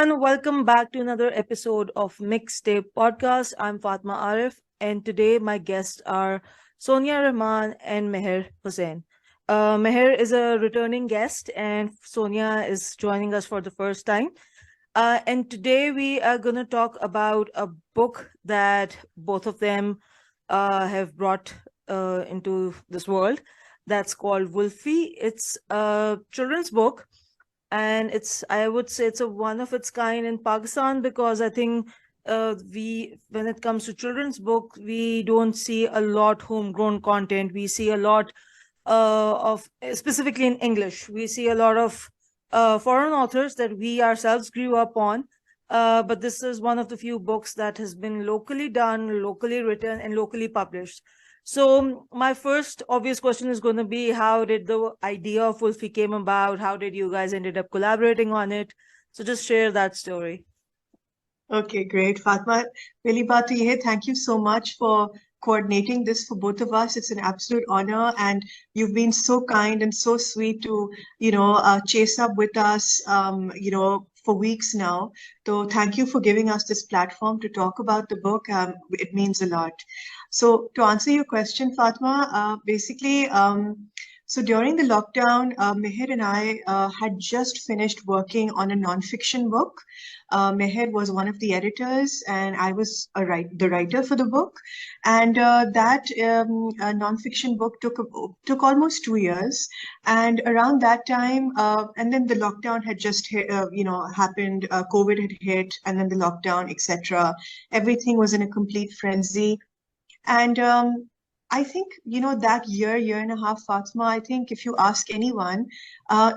everyone, welcome back to another episode of Mixtape Podcast. I'm Fatma Arif, and today my guests are Sonya, Rehman, and Mehr Husain. Mehr is a returning guest, and Sonya is joining us for the first time. And today we are going to talk about a book that both of them have brought into this world. That's called Wolfie. It's a children's book, and I would say it's a one of its kind in Pakistan, because I think we when it comes to children's book, we don't see a lot homegrown content. We see a lot of, specifically in English, we see a lot of foreign authors that we ourselves grew up on. But this is one of the few books that has been locally done, locally written, and locally published. So my first obvious question is going to be, how did the idea of Wolfie came about? How did you guys ended up collaborating on it? So just share that story. Okay, great. Fatma, really baat to ye hai. Thank you so much for coordinating this for both of us. It's an absolute honor, and you've been so kind and so sweet to, chase up with us, for weeks now. So thank you for giving us this platform to talk about the book. It means a lot. So to answer your question, Fatma, basically, so during the lockdown, Mehr and I had just finished working on a nonfiction book. Mehr was one of the editors, and I was the writer for the book. And that nonfiction book took almost 2 years. And around that time, and then the lockdown had just happened. COVID had hit, and then the lockdown, etc. Everything was in a complete frenzy. And I think, that year and a half, Fatma, I think if you ask anyone, uh,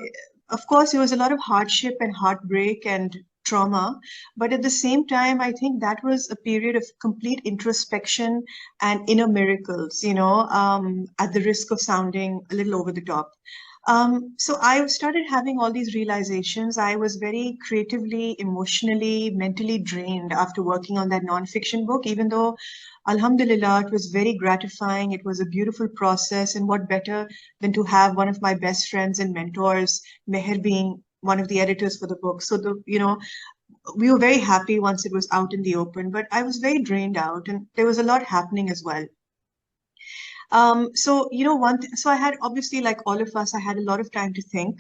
of course, there was a lot of hardship and heartbreak and trauma. But at the same time, I think that was a period of complete introspection and inner miracles, at the risk of sounding a little over the top. So I started having all these realizations. I was very creatively, emotionally, mentally drained after working on that nonfiction book, even though, Alhamdulillah, it was very gratifying. It was a beautiful process. And what better than to have one of my best friends and mentors, Mehr, being one of the editors for the book. So we were very happy once it was out in the open, but I was very drained out, and there was a lot happening as well. So I had, obviously, like all of us, I had a lot of time to think,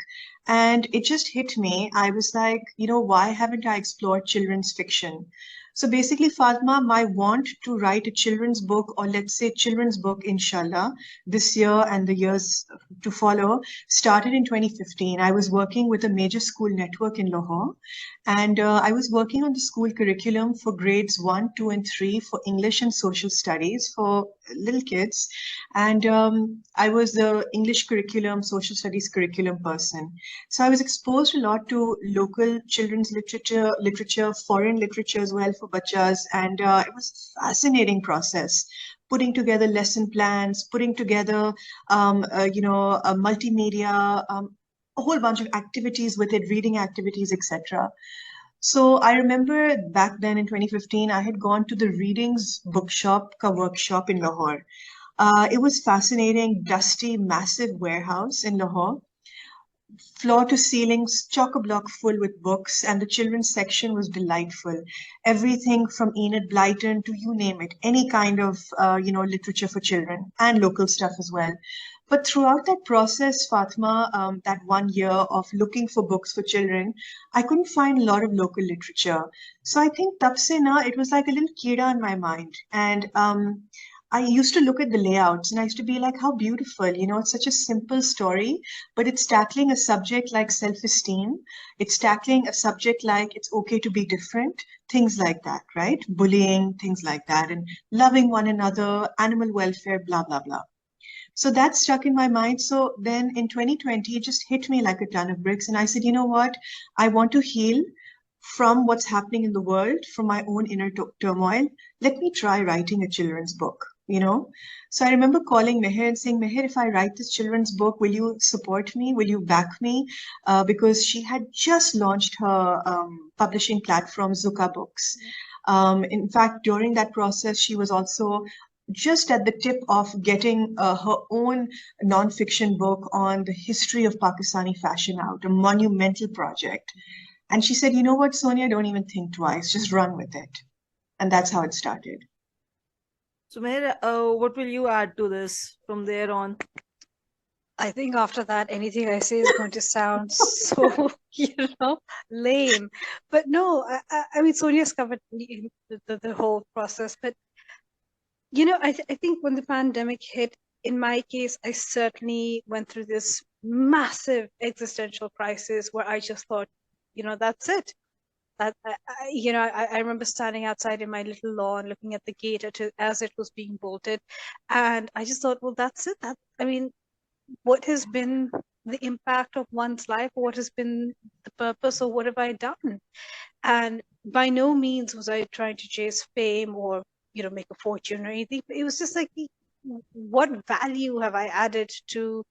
and it just hit me. I was like, why haven't I explored children's fiction? So basically, Fatma, my want to write a children's book, or let's say children's book, inshallah, this year and the years to follow, started in 2015. I was working with a major school network in Lahore, and I was working on the school curriculum for grades 1, 2, and 3 for English and social studies for little kids. And I was the English curriculum, social studies curriculum person. So I was exposed a lot to local children's literature, foreign literature as well for bachas, and it was a fascinating process. Putting together lesson plans, putting together, a multimedia, a whole bunch of activities with it, reading activities, etc. So I remember back then in 2015, I had gone to the Readings Bookshop ka workshop in Lahore. It was fascinating, dusty, massive warehouse in Lahore, floor to ceilings, chock-a-block full with books, and the children's section was delightful. Everything from Enid Blyton to you name it, any kind of literature for children and local stuff as well. But throughout that process, Fatma, that 1 year of looking for books for children, I couldn't find a lot of local literature. So I think tab se na, it was like a little kida in my mind. And I used to look at the layouts and I used to be like, how beautiful, it's such a simple story, but it's tackling a subject like self-esteem. It's tackling a subject like it's okay to be different, things like that, right? Bullying, things like that, and loving one another, animal welfare, blah, blah, blah. So that stuck in my mind. So then in 2020, it just hit me like a ton of bricks. And I said, you know what? I want to heal from what's happening in the world, from my own inner turmoil. Let me try writing a children's book. So I remember calling Mehr and saying, Mehr, if I write this children's book, will you support me? Will you back me? Because she had just launched her publishing platform, Zuka Books. In fact, during that process, she was also just at the tip of getting her own nonfiction book on the history of Pakistani fashion out, a monumental project. And she said, you know what, Sonia, don't even think twice, just run with it. And that's how it started. So, Meher, what will you add to this from there on? I think after that, anything I say is going to sound so, lame. But no, I mean, Sonia's covered the whole process. But, I think when the pandemic hit, in my case, I certainly went through this massive existential crisis where I just thought, that's it. That I remember standing outside in my little lawn, looking at the gate as it was being bolted, and I just thought, well, that's it. I mean, what has been the impact of one's life? What has been the purpose, or what have I done? And by no means was I trying to chase fame or make a fortune or anything. It was just like, what value have I added to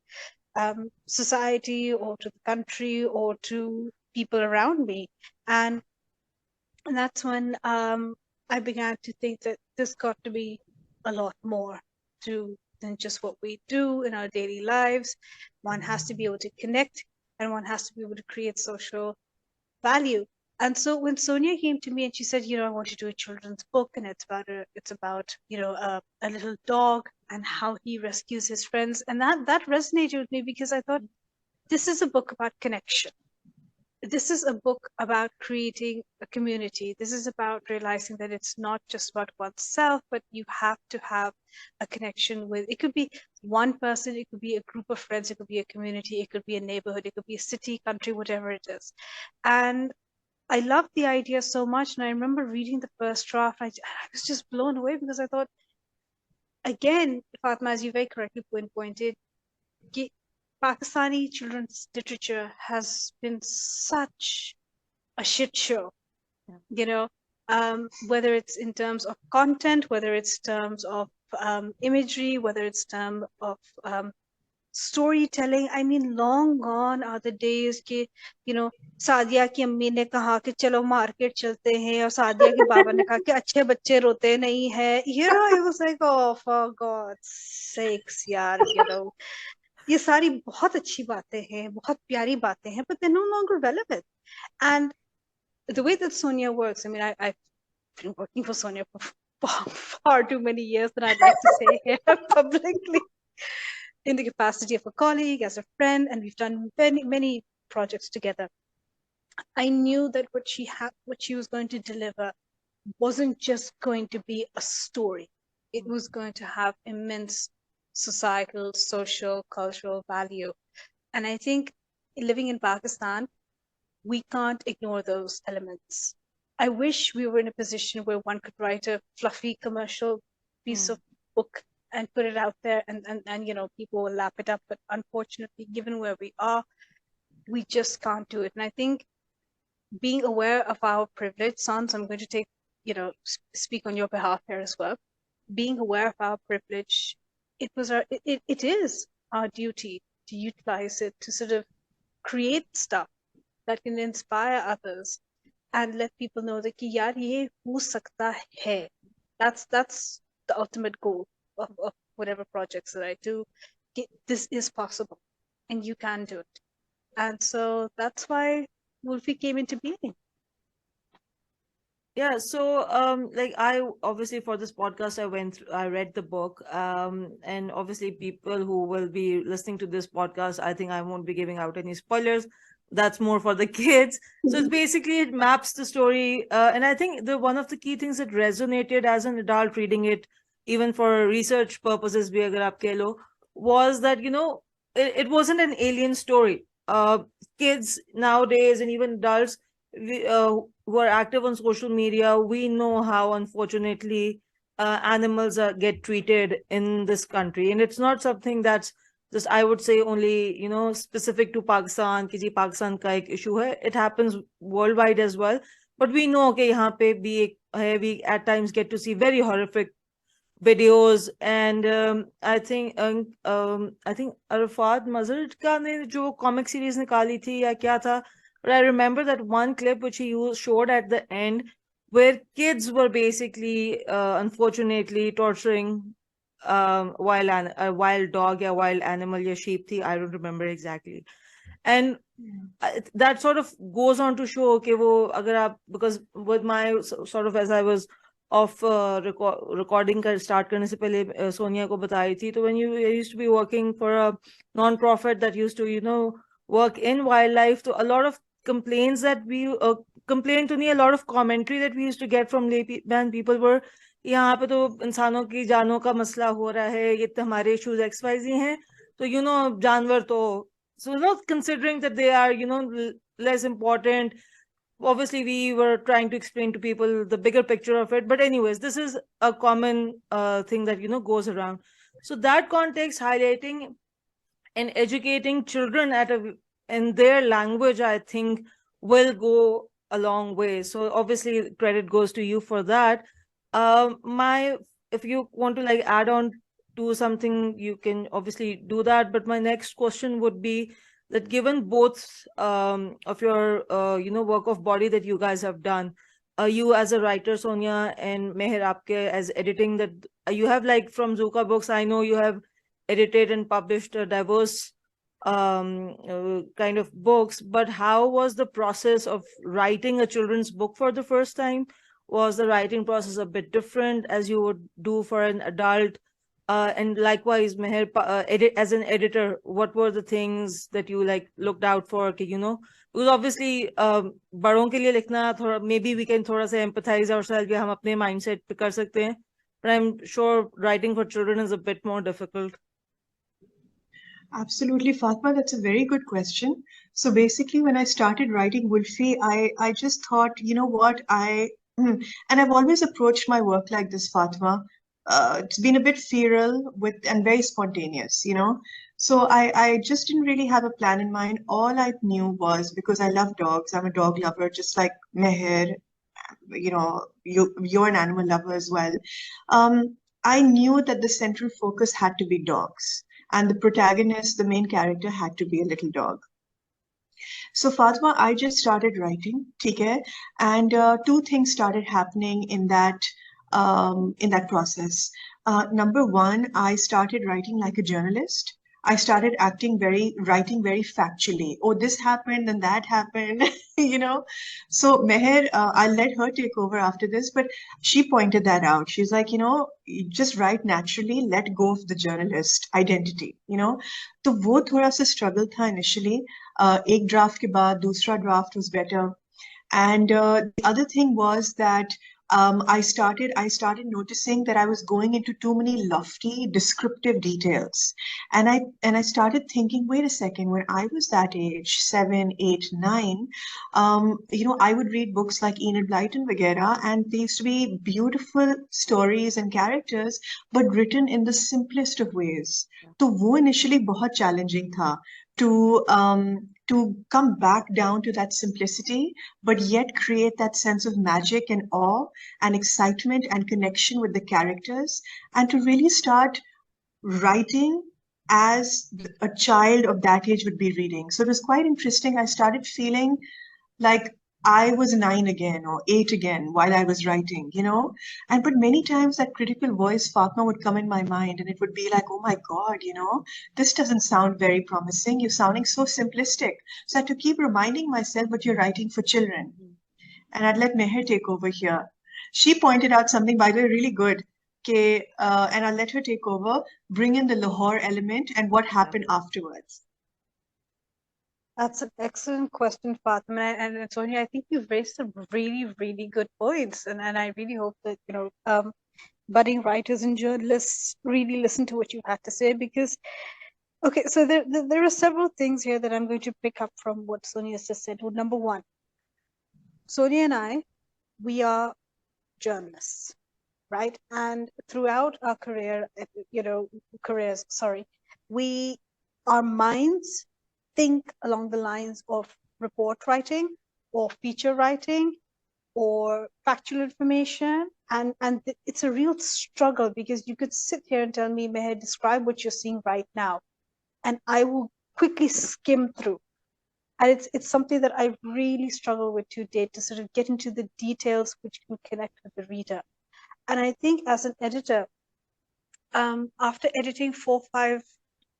society or to the country or to people around me? And that's when I began to think that there's got to be a lot more to than just what we do in our daily lives. One has to be able to connect, and one has to be able to create social value. And so when Sonia came to me and she said, I want to do a children's book, and it's about a little dog and how he rescues his friends, and that resonated with me because I thought, this is a book about connection. This is a book about creating a community. This is about realizing that it's not just about oneself, but you have to have a connection with, it could be one person, it could be a group of friends, it could be a community, it could be a neighborhood, it could be a city, country, whatever it is. And I loved the idea so much. And I remember reading the first draft. I was just blown away because I thought, again, Fatma, as you very correctly pointed, Pakistani children's literature has been such a shit show, whether it's in terms of content, whether it's terms of imagery, whether it's terms of storytelling. I mean, long gone are the days कि सादिया की अम्मी ने कहा कि चलो market चलते हैं और सादिया के बाबा ने कहा कि अच्छे बच्चे रोते नहीं है. It was like, oh, for God's sakes, यार, ये सारी बहुत अच्छी बातें हैं, बहुत प्यारी बातें हैं, but they're no longer relevant. And the way that Sonia works, I mean, I've been working for Sonia for far too many years than I'd like to say here publicly, in the capacity of a colleague, as a friend, and we've done many, many projects together. I knew that what she was going to deliver wasn't just going to be a story. It was going to have immense societal, social, cultural value. And I think living in Pakistan, we can't ignore those elements. I wish we were in a position where one could write a fluffy commercial piece of book and put it out there and people will lap it up. But unfortunately, given where we are, we just can't do it. And I think being aware of our privilege, Sans, I'm going to take, speak on your behalf here as well. Being aware of our privilege, it is our duty to utilize it to sort of create stuff that can inspire others and let people know that ki yaar ye ho sakta hai. That's the ultimate goal of whatever projects that I do. This is possible and you can do it. And so that's why Wolfie came into being. Yeah, so like I obviously for this podcast I read the book, and obviously people who will be listening to this podcast, I think I won't be giving out any spoilers. That's more for the kids. So it's basically it maps the story, and I think the one of the key things that resonated as an adult reading it, even for research purposes, bhi agar aap keh lo, was that it wasn't an alien story. Kids nowadays and even adults who are active on social media, we know how unfortunately animals get treated in this country, and it's not something that's just, I would say, only specific to Pakistan. Ki ji Pakistan ka ek issue hai. It happens worldwide as well. But we know okay, yahan pe bhi ek hai, we at times get to see very horrific videos, and I think Arafat Mazhar ka ne jo comic series nikali thi ya kya tha. But I remember that one clip which he showed at the end where kids were basically, unfortunately, torturing a wild dog, a wild animal, a sheep thi, I don't remember exactly. And that sort of goes on to show, okay, wo, agar aap, because with my sort of, as I was of recording ka start karne se pehle Sonia ko batayi thi, to when you used to be working for a non-profit that used to, you know, work in wildlife, to a lot of complaints that we complaint to me, a lot of commentary that we used to get from layman people were, यहाँ पे तो इंसानों की जानों का मसला हो रहा है, ये तो हमारे इश्यूज XYZ हैं, तो यू नो जानवर तो, so not considering that they are, you know, less important. Obviously we were trying to explain to people the bigger picture of it, but anyways, this is a common thing that, you know, goes around. So that context, highlighting and educating children at a in their language, I think will go a long way. So obviously credit goes to you for that. My, if you want to like add on to something, you can obviously do that, but my next question would be that given both of your you know, work of body that you guys have done, you as a writer, Sonia, and Mehr aapke as editing, that you have, like, from Zuka Books, I know you have edited and published a diverse kind of books, but how was the process of writing a children's book for the first time? Was the writing process a bit different as you would do for an adult? And likewise, Meher, as an editor, what were the things that you like looked out for? You know, because obviously, बड़ों के लिए लिखना थोड़ा, maybe we can थोड़ा सा empathize ourselves, कि हम अपने mindset पे कर सकते हैं, but I'm sure writing for children is a bit more difficult. Absolutely, Fatma, that's a very good question. So basically, when I started writing Wolfie, I just thought, you know what, and I've always approached my work like this, Fatma. It's been a bit feral with and very spontaneous, you know. So I just didn't really have a plan in mind. All I knew was, because I love dogs, I'm a dog lover, just like Meher, you know, you're an animal lover as well. I knew that the central focus had to be dogs, and the protagonist, the main character, had to be a little dog. So Fatma, I just started writing, okay, and two things started happening in that process. Number one, I started writing like a journalist. I started writing very factually. Oh, this happened and that happened, you know. So Meher, I'll let her take over after this, but she pointed that out. She's like, you know, you just write naturally, let go of the journalist identity, you know. तो वो थोड़ा सा struggle था initially. एक draft के बाद दूसरा draft was better. And the other thing was that I started noticing that I was going into too many lofty descriptive details, and I started thinking, wait a second, when I was that age, 7, 8, 9, you know, I would read books like Enid Blyton, Vagera, and they used to be beautiful stories and characters, but written in the simplest of ways. तो वो initially बहुत challenging था to come back down to that simplicity, but yet create that sense of magic and awe and excitement and connection with the characters, and to really start writing as a child of that age would be reading. So it was quite interesting. I started feeling like I was 9 again or 8 again while I was writing, you know. And but many times that critical voice, Fatma, would come in my mind, and it would be like, oh my God, you know, this doesn't sound very promising. You're sounding so simplistic. So I had to keep reminding myself, but you're writing for children. And I'd let Meher take over here. She pointed out something, by the way, really good. Okay, and I'll let her take over, bring in the Lahore element and what happened afterwards. That's an excellent question, Fatima. And Sonia, I think you've raised some really, really good points. And I really hope that, you know, budding writers and journalists really listen to what you had to say, because, okay, so there are several things here that I'm going to pick up from what Sonia just said. Well, number one, Sonia and I, we are journalists, right? And throughout our careers, sorry, our minds think along the lines of report writing or feature writing or factual information, and it's a real struggle, because you could sit here and tell me, Meher, describe what you're seeing right now, and I will quickly skim through. And it's something that I really struggle with to date, to sort of get into the details which can connect with the reader. And I think as an editor, after editing 4 or 5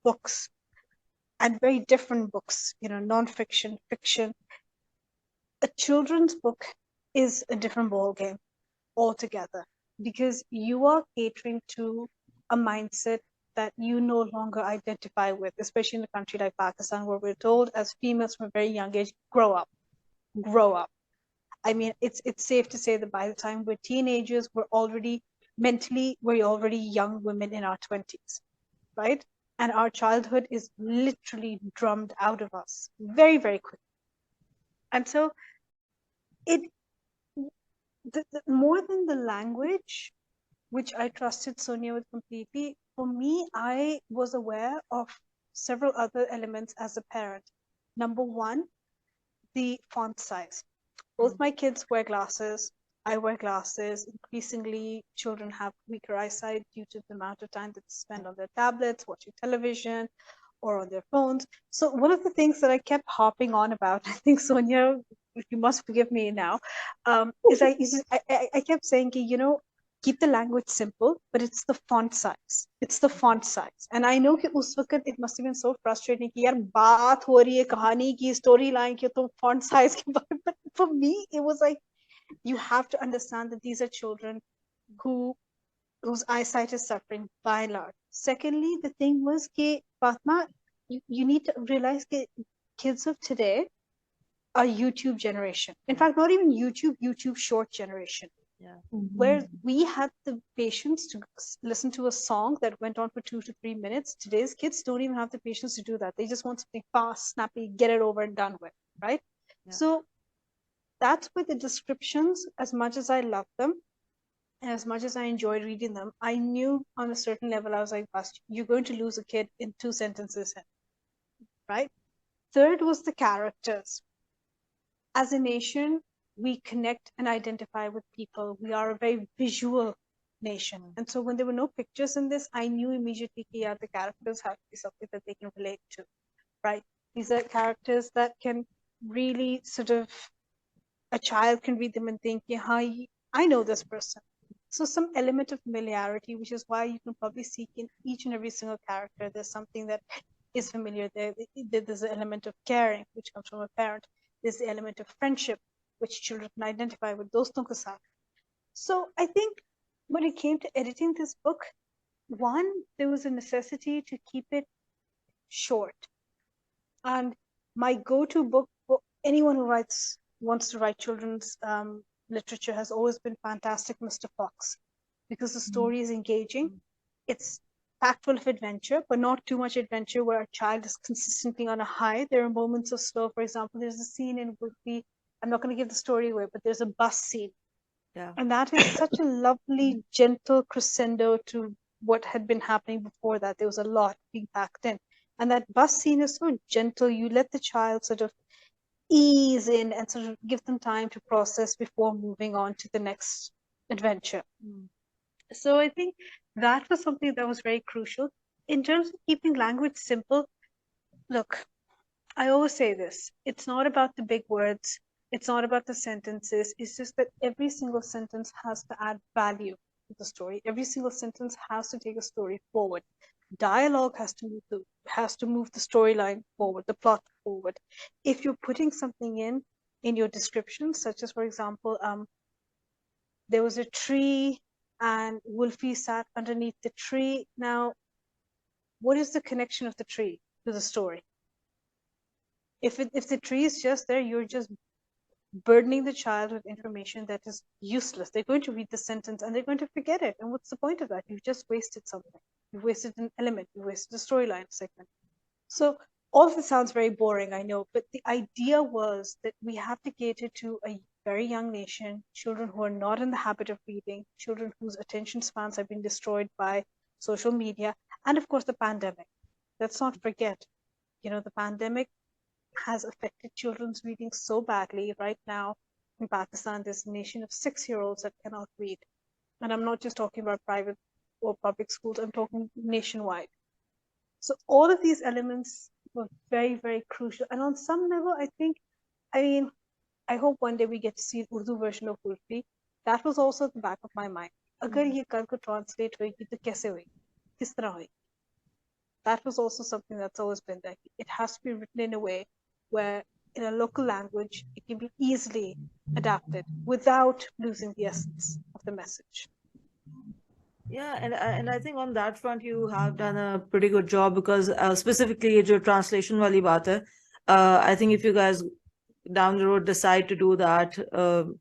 books, and very different books, non-fiction, fiction. A children's book is a different ballgame altogether because you are catering to a mindset that you no longer identify with, especially in a country like Pakistan, where we're told as females from a very young age, grow up, grow up. I mean, it's safe to say that by the time we're teenagers, we're already young women in our 20s, right? And our childhood is literally drummed out of us very, very quickly. And so it more than the language, which I trusted Sonya with completely, for me, I was aware of several other elements as a parent. Number one, the font size. Both my kids wear glasses. I wear glasses. Increasingly, children have weaker eyesight due to the amount of time that they spend on their tablets, watching television, or on their phones. So one of the things that I kept harping on about, I think Sonya, you must forgive me now, is I kept saying, keep the language simple, but it's the font size. It's the font size. And I know that us waqt it must have been so frustrating कि यार बात हो रही है कहानी की storyline की तो font size के बारे में. But for me, it was like, you have to understand that these are children whose eyesight is suffering by and large. Secondly, the thing was that Fatma, you need to realize that kids of today are YouTube generation. In fact, not even YouTube short generation. Yeah. Where we had the patience to listen to a song that went on for 2 to 3 minutes, today's kids don't even have the patience to do that. They just want something fast, snappy, get it over and done with, right? Yeah. So that's where the descriptions, as much as I love them, and as much as I enjoyed reading them, I knew on a certain level, I was like, you're going to lose a kid in 2 sentences, right? Third was the characters. As a nation, we connect and identify with people. We are a very visual nation. And so when there were no pictures in this, I knew immediately that the characters have to be something that they can relate to, right? These are characters that can really sort of, a child can read them and think, I know this person. So some element of familiarity, which is why you can probably see in each and every single character, there's something that is familiar there. There's an element of caring, which comes from a parent. There's the element of friendship, which children can identify with. Doston ke saath. So I think when it came to editing this book, one, there was a necessity to keep it short. And my go-to book for anyone who wants to write children's literature has always been Fantastic Mr. Fox, because the story is engaging. It's packed full of adventure, but not too much adventure where a child is consistently on a high. There are moments of slow. For example, there's a scene in Wolfie. I'm not going to give the story away, but there's a bus scene. Yeah. And that is such a lovely, gentle crescendo to what had been happening before that. There was a lot being packed in. And that bus scene is so gentle. You let the child sort of ease in and sort of give them time to process before moving on to the next adventure. So I think that was something that was very crucial. In terms of keeping language simple, look, I always say this. It's not about the big words. It's not about the sentences. It's just that every single sentence has to add value to the story. Every single sentence has to take a story forward. Dialogue has to move the storyline forward, the plot forward. If you're putting something in your description, such as, for example, there was a tree and Wolfie sat underneath the tree. Now, what is the connection of the tree to the story? If the tree is just there, you're just burdening the child with information that is useless. They're going to read the sentence and they're going to forget it. And what's the point of that? You've just wasted something. You've wasted an element. You've wasted a storyline segment. So all of this sounds very boring, I know, but the idea was that we have to cater to a very young nation, children who are not in the habit of reading, children whose attention spans have been destroyed by social media, and of course the pandemic. Let's not forget, the pandemic has affected children's reading so badly. Right now in Pakistan, there's a nation of 6-year-olds that cannot read. And I'm not just talking about private or public schools, I'm talking nationwide. So all of these elements were very, very crucial. And on some level, I hope one day we get to see the Urdu version of Wolfie. That was also at the back of my mind. Agar ye kal ko translate hoegi to kaise hoegi? Kis tarah hoegi? that was also something that's always been there. It has to be written in a way where, in a local language, it can be easily adapted without losing the essence of the message. Yeah, and I think on that front you have done a pretty good job because specifically ये जो translation वाली बात है, I think if you guys down the road decide to do that,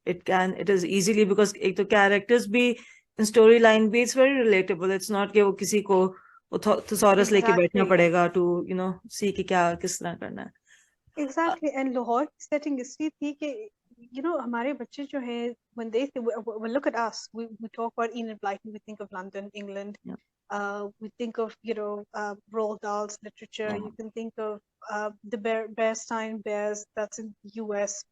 it is easily because एक तो characters भी in storyline भी it's very relatable. It's not कि वो किसी को thesaurus लेके बैठना Exactly. पड़ेगा to see कि क्या किस तरह करना है. Exactly. And लाहौर की setting इसलिए थी कि हमारे बच्चे जो हैं, when they look at us, we talk about Enid Blyton, we think of London, England. Yeah. We think of Roald Dahl's literature. Yeah. You can think of the Bearstein Bears, that's in the US.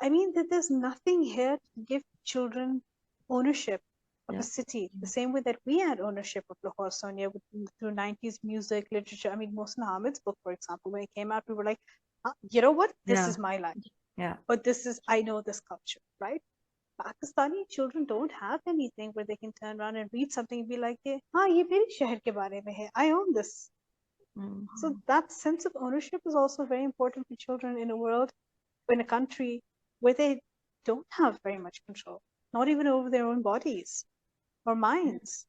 I mean that there's nothing here to give children ownership of a city, the same way that we had ownership of Lahore, Sonya, through 90s music, literature. I mean, Mohsin Hamid's book, for example, when it came out, we were like, you know what? This is my land. Yeah. But I know this culture, right? Pakistani children don't have anything where they can turn around and read something and be like, हाँ ये मेरे शहर के बारे में है. I own this. So that sense of ownership is also very important for children in a world, in a country where they don't have very much control, not even over their own bodies or minds.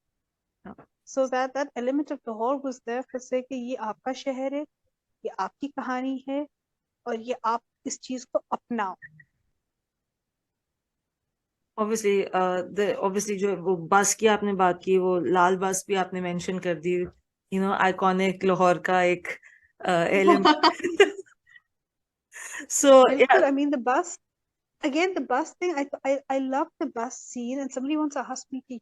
So that element of Lahore was there for say कि ये आपका शहर है, ये आपकी कहानी है, और ये आप इस चीज को अपनाओ. Obviously जो वो बस की आपने बात की, वो लाल बस भी आपने मेंशन कर दी, आइकॉनिक लाहौर का एक element. So yeah. I mean the bus thing, I love the bus scene, and somebody once asked me कि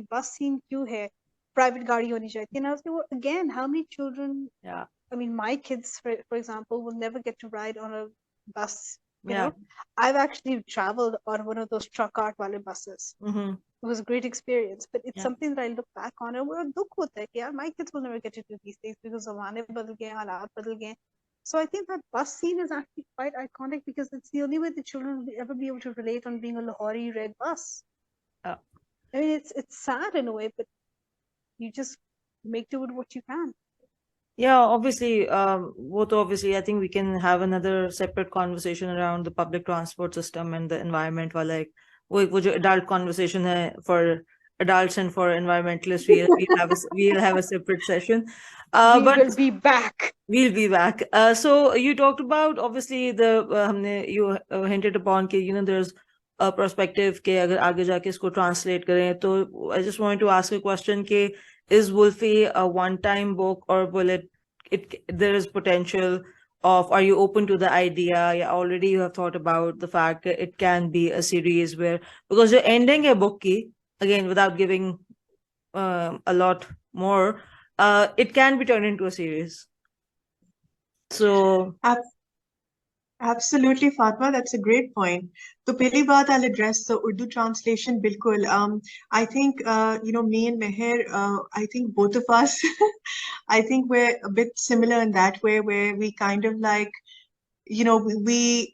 bus scene क्यों है, private गाड़ी होनी चाहिए, and I was like, well, again, how many children, I mean my kids for example will never get to ride on a bus. You know, I've actually traveled on one of those truck art wale buses. It was a great experience, but it's something that I look back on and वो दुख होता है कि यार my kids will never get to do these things because ज़माने बदल गए, हालात बदल गए. So I think that bus scene is actually quite iconic because it's the only way the children will ever be able to relate on being a Lahori red bus. I mean, it's sad in a way, but you just make do with what you can. Yeah, obviously, obviously, I think we can have another separate conversation around the public transport system and the environment. While like, वो जो adult conversation है for adults and for environmentalists, we'll have a separate session. But will be back. We'll be back. So you talked about obviously you hinted upon कि there's a perspective कि अगर आगे जाके इसको translate करें, तो I just wanted to ask a question कि is Wolfie a one-time book, or will there is potential of, are you open to the idea? Yeah, already you have thought about the fact that it can be a series where, because you're ending a book ki, again, without giving a lot more, it can be turned into a series. So absolutely, Fatma, that's a great point. So pehli baat I'll address the Urdu translation bilkul. I think me and Mehr, I think both of us I think we're a bit similar in that way, where we kind of like, we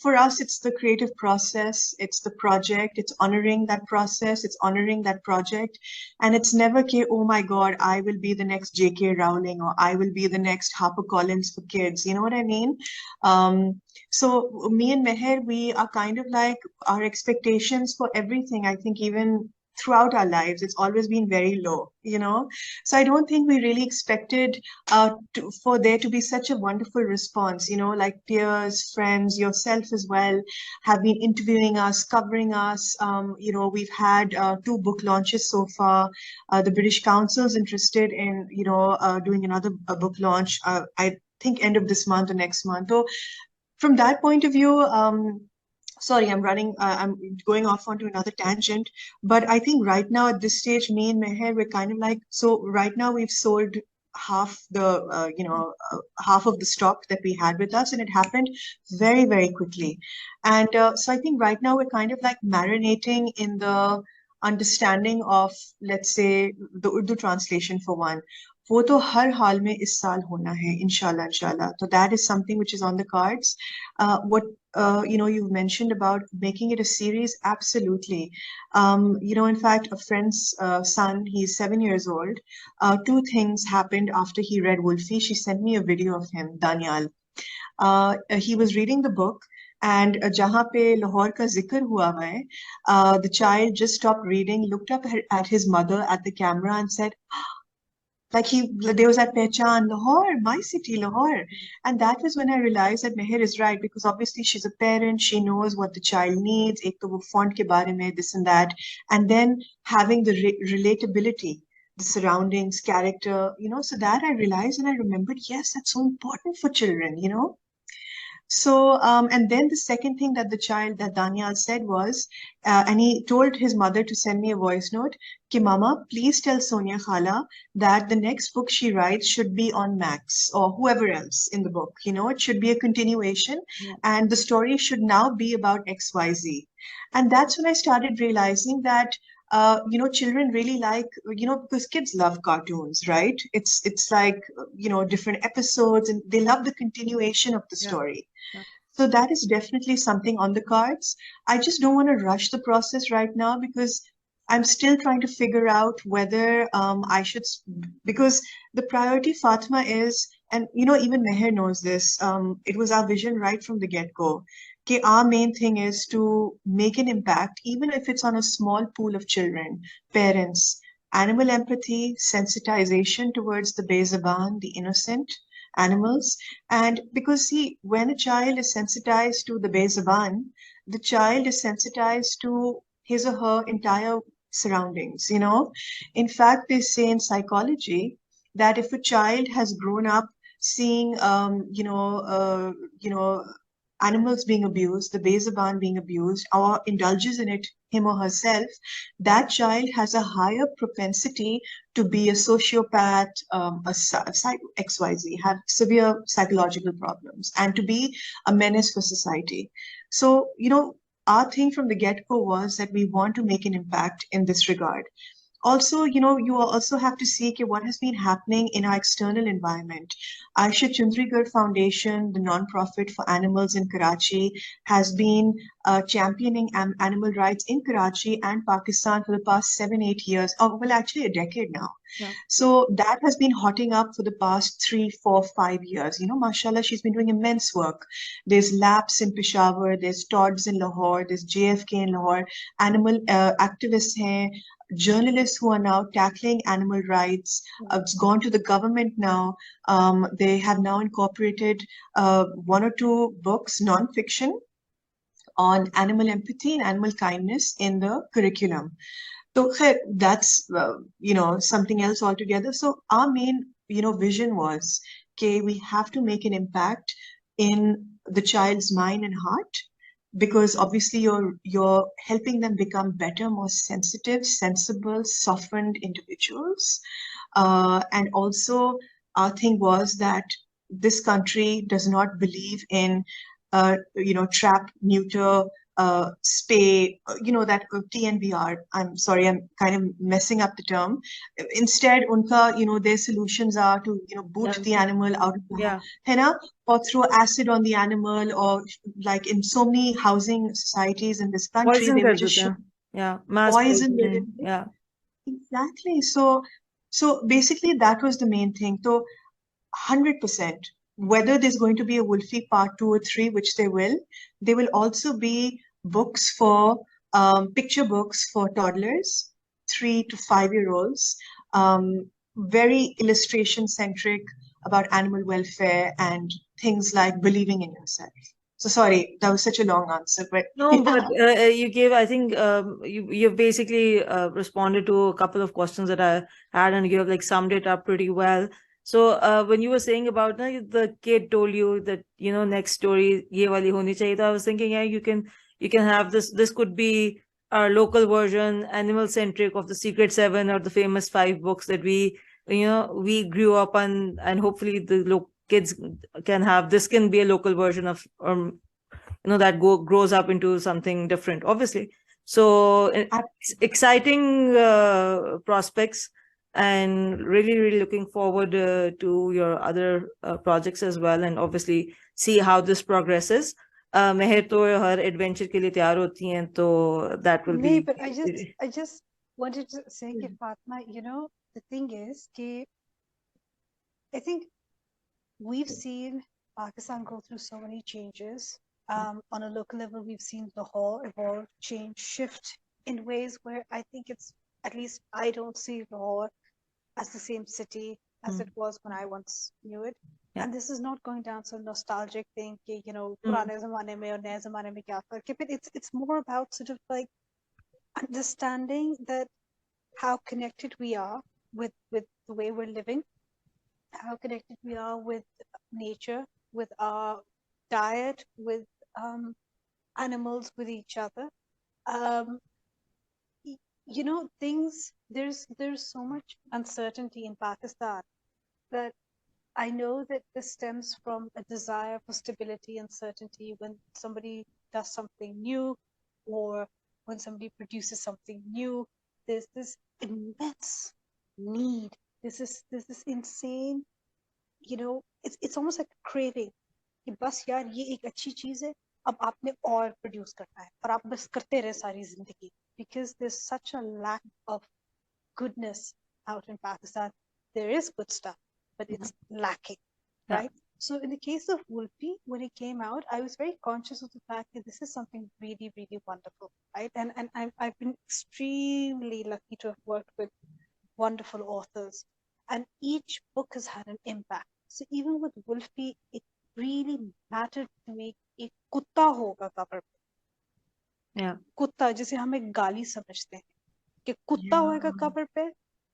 for us, it's the creative process, it's the project, it's honoring that process, it's honoring that project. And it's never, oh my God, I will be the next J.K. Rowling, or I will be the next HarperCollins for kids. You know what I mean? So me and Mehr, we are kind of like, our expectations for everything, I think even throughout our lives, it's always been very low, So I don't think we really expected for there to be such a wonderful response, like peers, friends, yourself as well, have been interviewing us, covering us. We've had 2 book launches so far. The British Council's interested in, doing another book launch, I think end of this month or next month. So from that point of view, sorry, I'm going off onto another tangent, but I think right now at this stage, me and Mehr, we're kind of like, so right now we've sold half the, half of the stock that we had with us, and it happened very, very quickly. And so I think right now we're kind of like marinating in the understanding of, let's say, the Urdu translation for one. वो तो हर हाल में इस साल होना है, इंशाल्लाह. So that is something which is on the cards. What you've mentioned about making it a series. Absolutely. In fact, a friend's son, he's 7 years old. Two things happened after he read Wolfie. She sent me a video of him, Daniel. He was reading the book, and जहाँ पे लाहौर का जिक्र हुआ हुआ है, the child just stopped reading, looked up at his mother at the camera, and said, like there was that pehchan, Lahore, my city, Lahore. And that was when I realized that Meher is right, because obviously she's a parent, she knows what the child needs, ek to wo font ke bare mein, this and that. And then having the relatability, the surroundings, character, so that I realized and I remembered, yes, that's so important for children. So, and then the second thing that that Daniel said was, and he told his mother to send me a voice note, Ki Mama, please tell Sonya Khala that the next book she writes should be on Max or whoever else in the book. It should be a continuation, and the story should now be about XYZ. And that's when I started realizing that children really like, because kids love cartoons, right? It's like, different episodes, and they love the continuation of the story. Yeah. So that is definitely something on the cards. I just don't want to rush the process right now, because I'm still trying to figure out whether I should, because the priority, Fatima, is, and even Meher knows this, it was our vision right from the get-go. Okay, our main thing is to make an impact, even if it's on a small pool of children, parents, animal empathy, sensitization towards the bezaban, the innocent animals. And because, see, when a child is sensitized to the bezaban, the child is sensitized to his or her entire surroundings. In fact, they say in psychology that if a child has grown up seeing, animals being abused, the bezaban being abused, or indulges in it him or herself, that child has a higher propensity to be a sociopath, XYZ, have severe psychological problems, and to be a menace for society. So, our thing from the get-go was that we want to make an impact in this regard. Also, you also have to see what has been happening in our external environment. Aisha Chundrigar Foundation, the non-profit for animals in Karachi, has been championing animal rights in Karachi and Pakistan for the past 7-8 years, or well, actually a decade now. Yeah. So that has been hotting up for the past 3, 4, 5 years. Mashallah, she's been doing immense work. There's LAPS in Peshawar, there's TODS in Lahore, there's JFK in Lahore, animal activists hain, journalists who are now tackling animal rights. It's gone to the government now. They have now incorporated 1 or 2 books, non-fiction, on animal empathy and animal kindness in the curriculum. So that's, something else altogether. So our main, vision was, okay, we have to make an impact in the child's mind and heart, because obviously you're helping them become better, more sensitive, sensible, softened individuals. And also our thing was that this country does not believe in trap, neuter, spay, that TNVR. I'm sorry, I'm kind of messing up the term. Instead, unka, their solutions are to, boot the animal out of the house, or throw acid on the animal, or like in so many housing societies in this country, Poison they would kar just dete show hain. Yeah, mass poison. poisoning. Yeah. Exactly. So basically that was the main thing. So 100%, whether there's going to be a Wolfie part 2 or 3, which there will also be books for picture books for toddlers, 3 to 5-year-olds, very illustration centric about animal welfare and things like believing in yourself. So sorry, that was such a long answer, but No, but you gave, I think, you've basically responded to a couple of questions that I had, and you have like summed it up pretty well. So when you were saying about the kid told you that, next story ye wali honi chahiye, I was thinking, yeah, you can have this. This could be our local version, animal centric, of the Secret Seven or the famous 5 books that we grew up on, and hopefully the kids can have. This can be a local version of that grows up into something different, obviously. So exciting prospects, and really, really looking forward to your other projects as well, and obviously see how this progresses. मेहर तो हर adventure के लिए तैयार होती हैं, तो that will नहीं, be. but I just wanted to say कि Fatma, the thing is कि I think we've seen Pakistan go through so many changes. On a local level, we've seen Lahore evolve, change, shift in ways where I think it's, at least I don't see Lahore as the same city as it was when I once knew it. Yeah. And this is not going down some nostalgic thing, Mm. पुराने ज़माने में और नए ज़माने में क्या फर्क है, but it's more about sort of like understanding that how connected we are with the way we're living, how connected we are with nature, with our diet, with animals, with each other. Things, there's so much uncertainty in Pakistan that I know that this stems from a desire for stability and certainty when somebody does something new, or when somebody produces something new. There's this immense need. There's this insane, it's almost like a craving. कि बस यार ये एक अच्छी चीज है, अब आपने और प्रोड्यूस करना है और आप बस करते रहे सारी जिंदगी, because there's such a lack of goodness out in Pakistan. There is good stuff, but it's lacking, right? So in the case of Wolfie, when it came out, I was very conscious of the fact that this is something really, really wonderful, right? And I've been extremely lucky to have worked with wonderful authors, and each book has had an impact. So even with Wolfie, it really mattered to me एक कुत्ता होगा cover पे, Yeah. कुत्ता जिसे हम एक गाली समझते हैं कि कुत्ता होगा कवर पे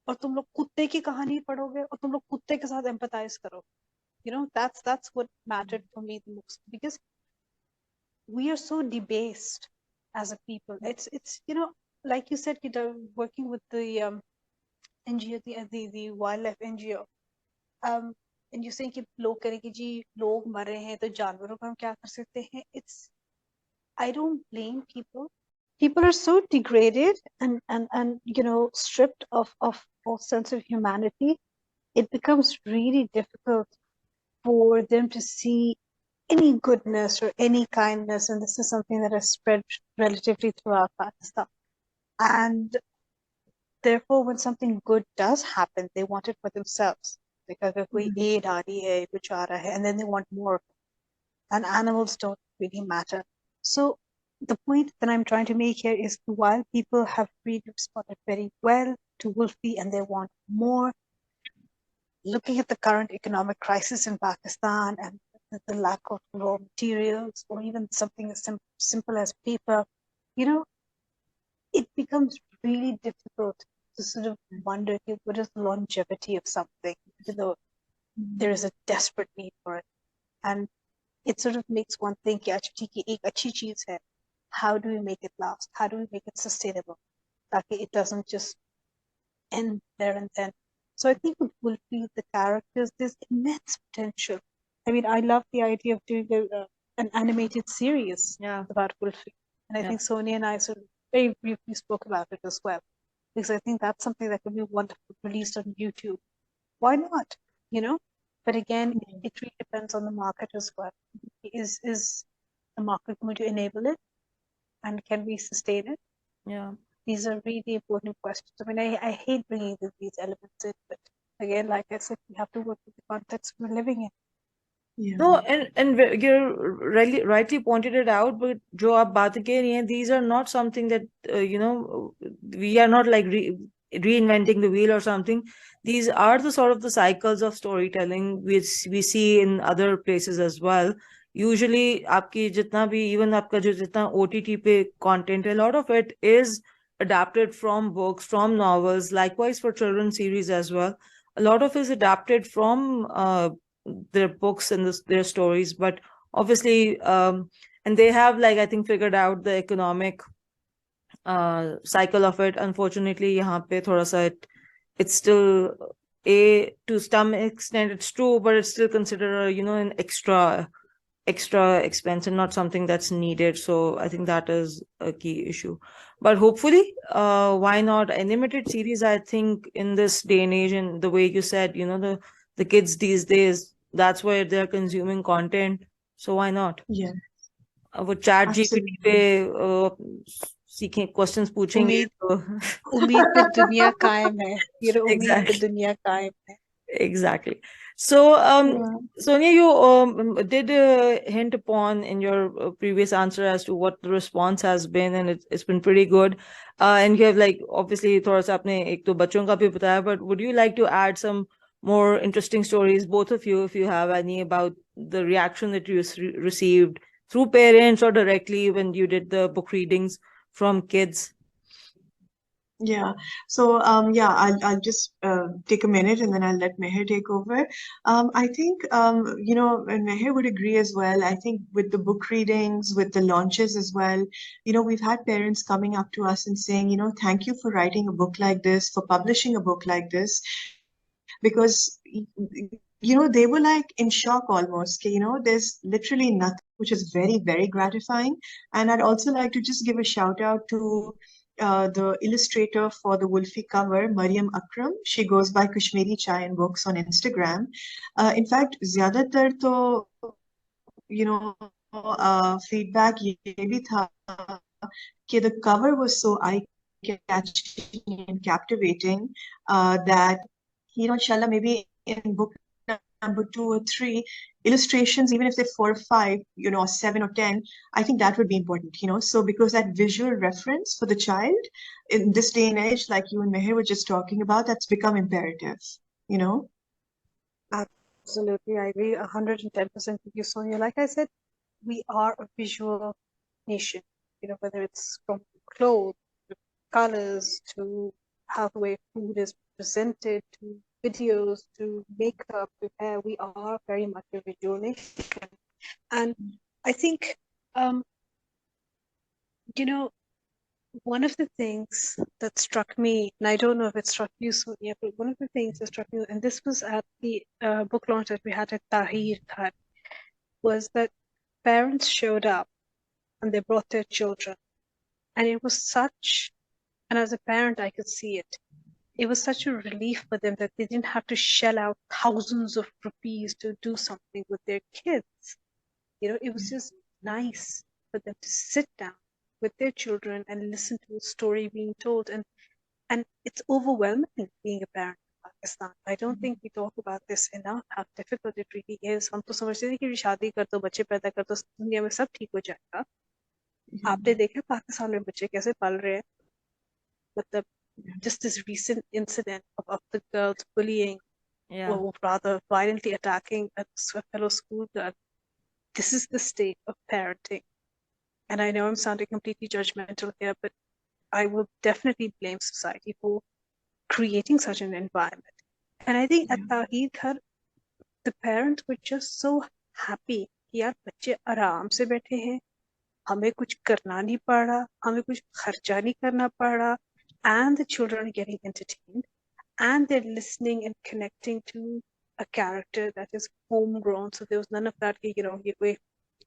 और तुम लोग कुत्ते की कहानी पढ़ोगे और तुम लोग कुत्ते के साथ एम्पथाइज करोगे. That's what mattered for me the most, because we are so debased as a people. It's like you said, working with the NGO, the wildlife NGO, and you're saying कि लोग करें कि जी लोग मर रहे हैं तो जानवरों को हम क्या कर सकते हैं. I don't blame people. People are so degraded and stripped of all sense of humanity. It becomes really difficult for them to see any goodness or any kindness, and this is something that has spread relatively throughout Pakistan. And therefore, when something good does happen, they want it for themselves. Because if we aid and then they want more. And animals don't really matter. So the point that I'm trying to make here is, while people have really responded very well to Wolfie and they want more, looking at the current economic crisis in Pakistan and the lack of raw materials, or even something as simple as paper, it becomes really difficult to sort of wonder what is the longevity of something, even though there is a desperate need for it. And it sort of makes one think कि अच्छा ठीक है एक अच्छी चीज है, how do we make it last, how do we make it sustainable, ताकि it doesn't just end there and then. So I think with Wolfie, the characters, there's immense potential. I mean, I love the idea of doing an animated series about Wolfie, and I think Sonya and I sort of very briefly spoke about it as well, because I think that's something that could be wonderful, released on YouTube. Why not? But again, it really depends on the market as well. Is the market going to enable it, and can we sustain it? Yeah. These are really important questions. I mean, I hate bringing these elements in, but again, like I said, we have to work with the context we're living in. Yeah. No, and you're rightly pointed it out, but जो आप बात कह रही हैं, these are not something that we are not like reinventing the wheel or something. These are the sort of the cycles of storytelling which we see in other places as well. Usually, आपकी जितना भी even आपका जो जितना OTT पे content, a lot of it is adapted from books, from novels. Likewise for children's series as well. A lot of it is adapted from their books and their stories, but obviously and they have I think figured out the economic cycle of it. Unfortunately यहाँ पे थोड़ा सा it's still to some extent it's true, but it's still considered an extra expense and not something that's needed. So I think that is a key issue. But hopefully why not animated series? I think in this day and age, and the way you said, the kids these days, that's where they're consuming content, so why not? Yeah. वो chat GPT पे Absolutely. सीखे questions पूछेंगे उम्मीद तो उम्मीद पे दुनिया कायम है, उम्मीद पे exactly. दुनिया कायम है. Exactly. So, Yeah. Sonia, you did hint upon in your previous answer as to what the response has been, and it's been pretty good. And you have like obviously थोड़ा सा आपने एक तो बच्चों का भी बताया, but would you like to add some more interesting stories, both of you, if you have any, about the reaction that you received through parents or directly when you did the book readings from kids? Yeah. So yeah, I'll just take a minute and then I'll let Meher take over. I think and Meher would agree as well. I think with the book readings, with the launches as well, we've had parents coming up to us and saying, thank you for writing a book like this, for publishing a book like this, because they were like in shock almost. There's literally nothing, which is very, very gratifying. And I'd also like to just give a shout out to the illustrator for the Wolfie cover, Mariam Akram. She goes by Kashmiri Chai and Books on Instagram. In fact, ज़्यादातर तो feedback ये भी था कि the cover was so eye-catching and captivating that inshallah, maybe in book number 2 or 3, illustrations, even if they're 4 or 5, or 7 or 10, I think that would be important, So because that visual reference for the child in this day and age, like you and Meher were just talking about, that's become imperative, you know? Absolutely, I agree 110% with you, Sonia. Like I said, we are a visual nation. Whether it's from clothes, to colors, to how the way food is presented, to videos, to makeup, to hair, we are very much a visual nation. And I think, you know, one of the things that struck me, and I don't know if it struck you, Sonia, but one of the things that struck me, and this was at the book launch that we had at Tahir Khan, was that parents showed up and they brought their children. And it was such, and as a parent, I could see it. It was such a relief for them that they didn't have to shell out thousands of rupees to do something with their kids. It was just nice for them to sit down with their children and listen to a story being told. And it's overwhelming being a parent in Pakistan. I don't think we talk about this enough, how difficult it really is. हम तो समझते हैं कि शादी कर दो, बच्चे पैदा कर दो, दुनिया में सब ठीक हो जाएगा. आपने देखा पाकिस्तान में बच्चे कैसे पल रहे हैं? मतलब just this recent incident of the girls bullying, or rather violently attacking a fellow school girl. This is the state of parenting. And I know I'm sounding completely judgmental here, but I will definitely blame society for creating such an environment. And I think at Tahir Ghar, the parents were just so happy कि यार बच्चे आराम से बैठे हैं, हमें कुछ करना नहीं पड़ रहा, हमें कुछ खर्चा नहीं करना पड़ रहा, and the children are getting entertained, and they're listening and connecting to a character that is homegrown. So there was none of that कि ये कोई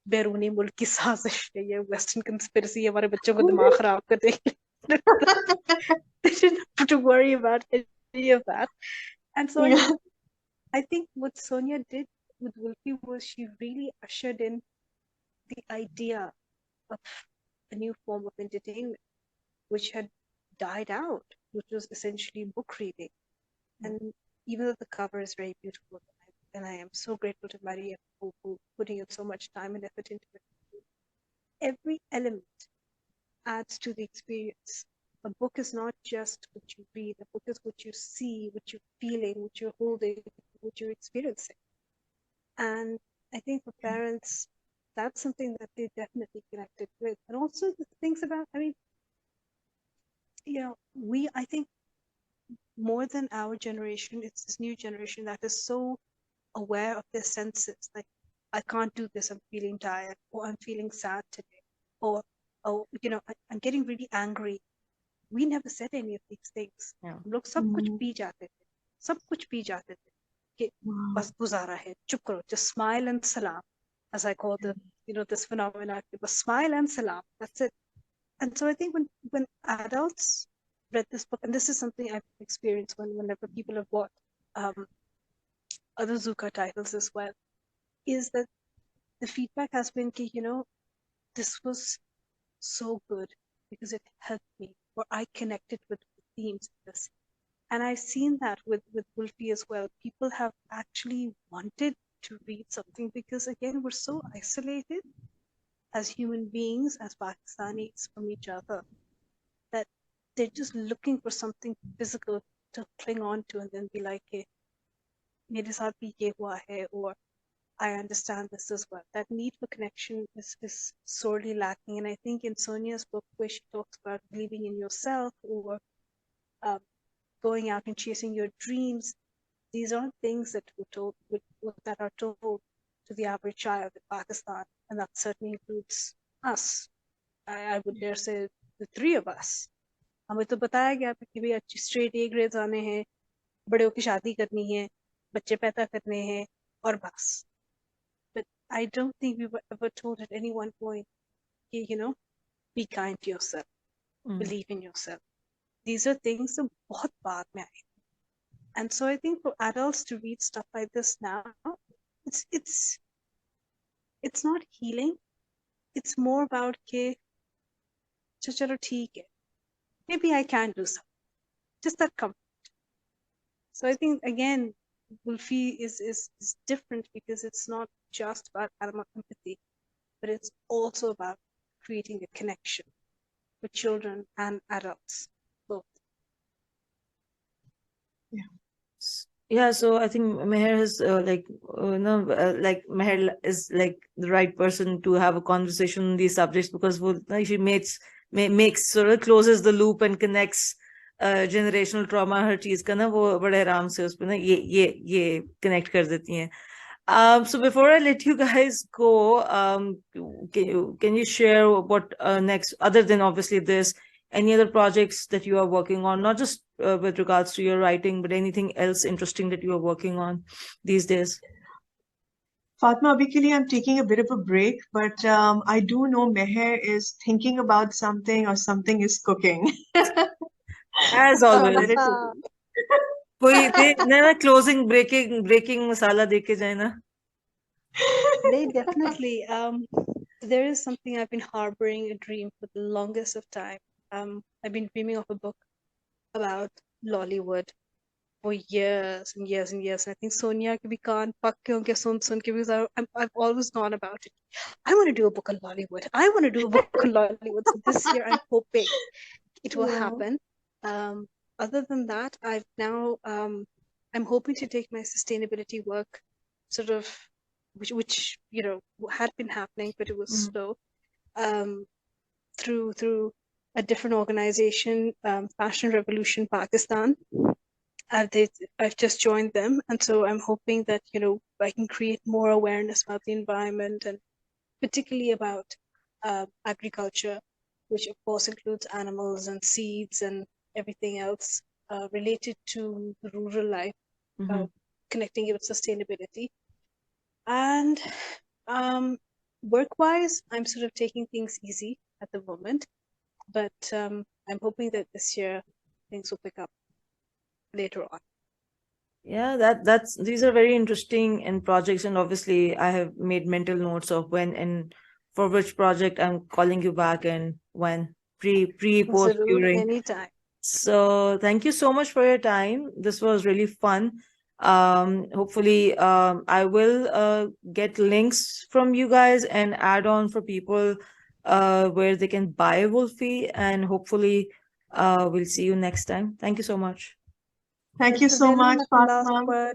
बैरूनी मुल्क की साजिश है, ये वेस्टर्न कंस्पिरेसी हमारे बच्चों को दिमाग खराब कर देगी. They didn't have to worry about any of that. And so I think what Sonia did with Wolfie was she really ushered in the idea of a new form of entertainment, which had died out, which was essentially book reading. And even though the cover is very beautiful, and I am so grateful to Maria for putting in so much time and effort into it, every element adds to the experience. A book is not just what you read, a book is what you see, what you're feeling, what you're holding, what you're experiencing. And I think for parents, that's something that they definitely connected with. And also the things about, I think more than our generation, it's this new generation that is so aware of their senses. Like, I can't do this, I'm feeling tired, or I'm feeling sad today, or I'm getting really angry. We never said any of these things. हम लोग सब कुछ P जाते थे, सब कुछ P जाते थे कि बस गुजारा है, चुप करो, just smile and salam, as I call this phenomena, but smile and salam, that's it. And so I think when adults read this book, and this is something I've experienced whenever people have bought other Zuka titles as well, is that the feedback has been, this was so good because it helped me, or I connected with the themes of this. And I've seen that with Wolfie as well. People have actually wanted to read something because, again, we're so isolated as human beings, as Pakistanis from each other, that they're just looking for something physical to cling on to and then be like, hey, mere saath bhi ye hua hai, or I understand this as well. That need for connection is sorely lacking. And I think in Sonia's book, where she talks about believing in yourself or going out and chasing your dreams, these aren't things that that are told to the average child in Pakistan, and that certainly includes us. I would dare say the three of us. हमें तो बताया गया था कि भाई अच्छी straight A grades आने हैं, बड़े होकर शादी करनी है, बच्चे पैदा करने हैं और बस. But I don't think we were ever told at any one point, be kind to yourself, believe in yourself. These are things that बहुत बाद में आए. And so I think for adults to read stuff like this now, it's not healing. It's more about ke, chalo theek hai. Maybe I can do something. Just that comfort. So I think again, Wolfie is different because it's not just about animal empathy, but it's also about creating a connection with children and adults both. Yeah, so I think Mehr has Mehr is like the right person to have a conversation on these subjects because she makes sort of closes the loop and connects generational trauma हर चीज का ना वो बड़े आराम से उसपे ना ये connect कर देती हैं. So before I let you guys go, can you share what next, other than obviously this, any other projects that you are working on, not just with regards to your writing, but anything else interesting that you are working on these days? Fatma, obviously, I'm taking a bit of a break, but I do know Mehr is thinking about something or something is cooking. As always. कोई ना closing breaking masala दे के जाए ना. They definitely. There is something I've been harboring a dream for the longest of time. I've been dreaming of a book about Lollywood for years and years and years. And I think Sonya can be can't because I've always gone about it. I want to do a book on Lollywood. I want to do a book on Lollywood. So this year I'm hoping it will happen. Other than that, I've now I'm hoping to take my sustainability work sort of which had been happening, but it was slow, through a different organization, Fashion Revolution Pakistan. I've just joined them, and so I'm hoping that I can create more awareness about the environment and particularly about agriculture, which of course includes animals and seeds and everything else related to the rural life, connecting it with sustainability. And work-wise, I'm sort of taking things easy at the moment, but I'm hoping that this year things will pick up later on. Yeah, these are very interesting and projects, and obviously I have made mental notes of when and for which project I'm calling you back and when, post, during. Anytime. So thank you so much for your time. This was really fun. Hopefully I will get links from you guys and add on for people where they can buy Wolfie, and hopefully we'll see you next time. Thank you so much. Thank you so much, Fatma.